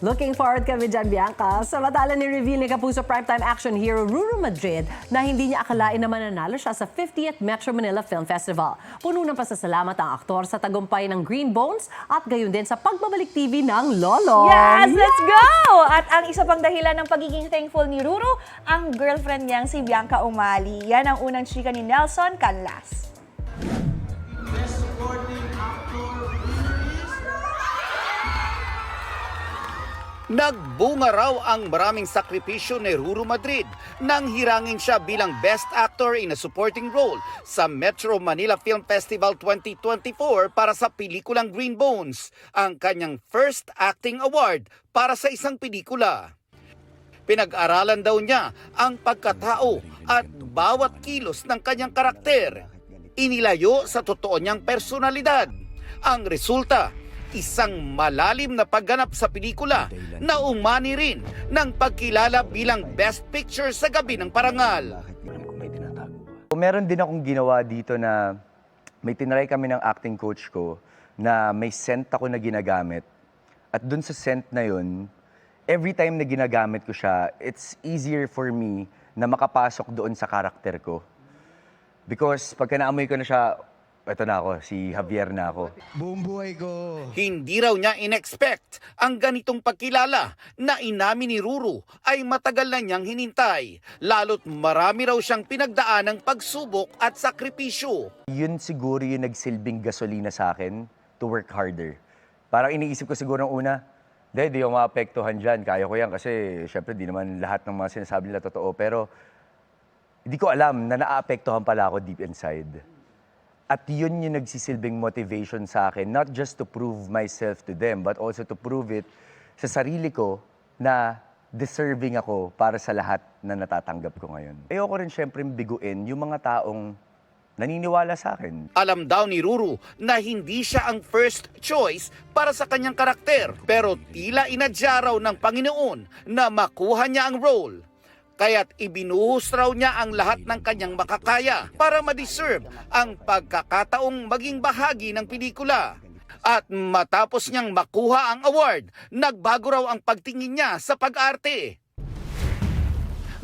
Looking forward kami dyan, Bianca. Samantala ni-reveal ni Kapuso primetime action hero Ruru Madrid na hindi niya akalain na mananalo siya sa 50th Metro Manila Film Festival. Puno ng pasasalamat ang aktor sa tagumpay ng Green Bones at gayon din sa pagbabalik TV ng Lolo. Yes, let's go! At ang isa pang dahilan ng pagiging thankful ni Ruru, ang girlfriend niyang si Bianca Umali. Yan ang unang chika ni Nelson Canlas. Best supporting actor Nagbunga raw ang maraming sakripisyo ni Ruru Madrid nang hirangin siya bilang Best Actor in a Supporting Role sa Metro Manila Film Festival 2024 para sa pelikulang Green Bones, ang kanyang first acting award para sa isang pelikula. Pinag-aralan daw niya ang pagkatao at bawat kilos ng kanyang karakter. Inilayo sa totoo niyang personalidad. Ang resulta, isang malalim na pagganap sa pelikula na umani rin ng pagkilala bilang Best Picture sa gabi ng parangal. Meron din akong ginawa dito na may tinry kami ng acting coach ko na may scent ako na ginagamit. At dun sa scent na yun, every time na ginagamit ko siya, it's easier for me na makapasok doon sa karakter ko. Because pagka naamoy ko na siya, eto na ako, si Javier na ako. buong buhay ko. Hindi raw niya in-expect ang ganitong pagkilala na inamin ni Ruru ay matagal na niyang hinintay. Lalo't marami raw siyang pinagdaan ng pagsubok at sakripisyo. Yun siguro yung nagsilbing gasolina sa akin to work harder. Parang iniisip ko siguro ng una, di ako maapektuhan dyan, kaya ko yan kasi syempre di naman lahat ng mga sinasabi nila totoo. Pero hindi ko alam na naapektuhan pala ako deep inside. At yun yung nagsisilbing motivation sa akin, not just to prove myself to them, but also to prove it sa sarili ko na deserving ako para sa lahat na natatanggap ko ngayon. Ayoko rin syempre biguin yung mga taong naniniwala sa akin. Alam daw ni Ruru na hindi siya ang first choice para sa kanyang karakter, pero tila inadya raw ng Panginoon na makuha niya ang role. Kaya't ibinuhos raw niya ang lahat ng kanyang makakaya para ma-deserve ang pagkakataong maging bahagi ng pelikula. At matapos niyang makuha ang award, nagbago raw ang pagtingin niya sa pag-arte.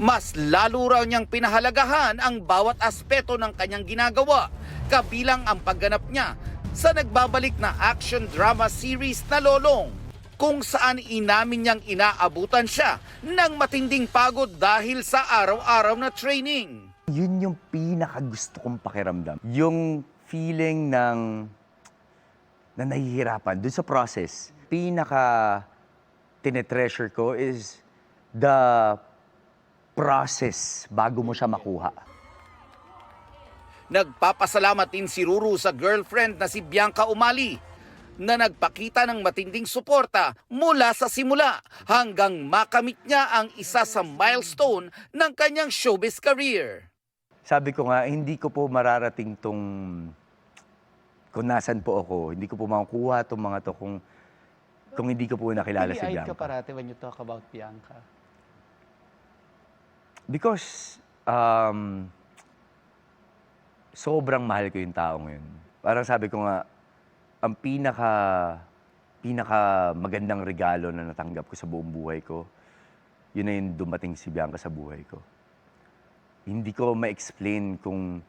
Mas lalo raw niyang pinahalagahan ang bawat aspeto ng kanyang ginagawa, kabilang ang pagganap niya sa nagbabalik na action drama series na Lolong, kung saan inamin niyang inaabutan siya ng matinding pagod dahil sa araw-araw na training. Yun yung pinakagusto kong pakiramdam. Yung feeling na nahihirapan dun sa process. Pinaka tinetreasure ko is the process bago mo siya makuha. Nagpapasalamat din si Ruru sa girlfriend na si Bianca Umali na nagpakita ng matinding suporta mula sa simula hanggang makamit niya ang isa sa milestone ng kanyang showbiz career. Sabi ko nga, hindi ko po mararating kung nasan po ako. Hindi ko po makukuha itong mga to kung hindi ko po nakilala si Teary-eyed Bianca. ka parati when you talk about Bianca. Because Sobrang mahal ko yung taong yun. Parang sabi ko nga, ang pinaka magandang regalo na natanggap ko sa buong buhay ko, yun na yung dumating si Bianca sa buhay ko. Hindi ko ma-explain kung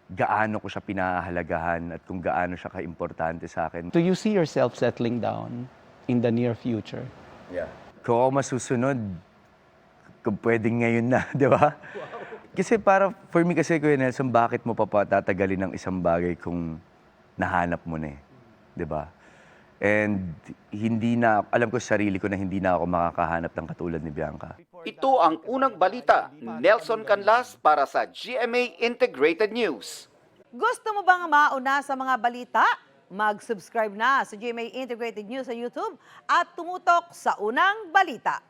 gaano ko siya pinahahalagahan at kung gaano siya ka-importante sa akin. do you see yourself settling down in the near future? Yeah. Kung ako masusunod, kung pwedeng ngayon na, di ba? Kasi para, for me kasi, Kuya Nelson, bakit mo pa patatagalin ng isang bagay kung nahanap mo na eh, di ba? And hindi na, alam ko sa sarili ko na hindi na ako makakahanap ng katulad ni Bianca. Ito ang unang balita, Nelson Canlas para sa GMA Integrated News. Gusto mo bang mauna sa mga balita? Mag-subscribe na sa GMA Integrated News sa YouTube at tumutok sa unang balita.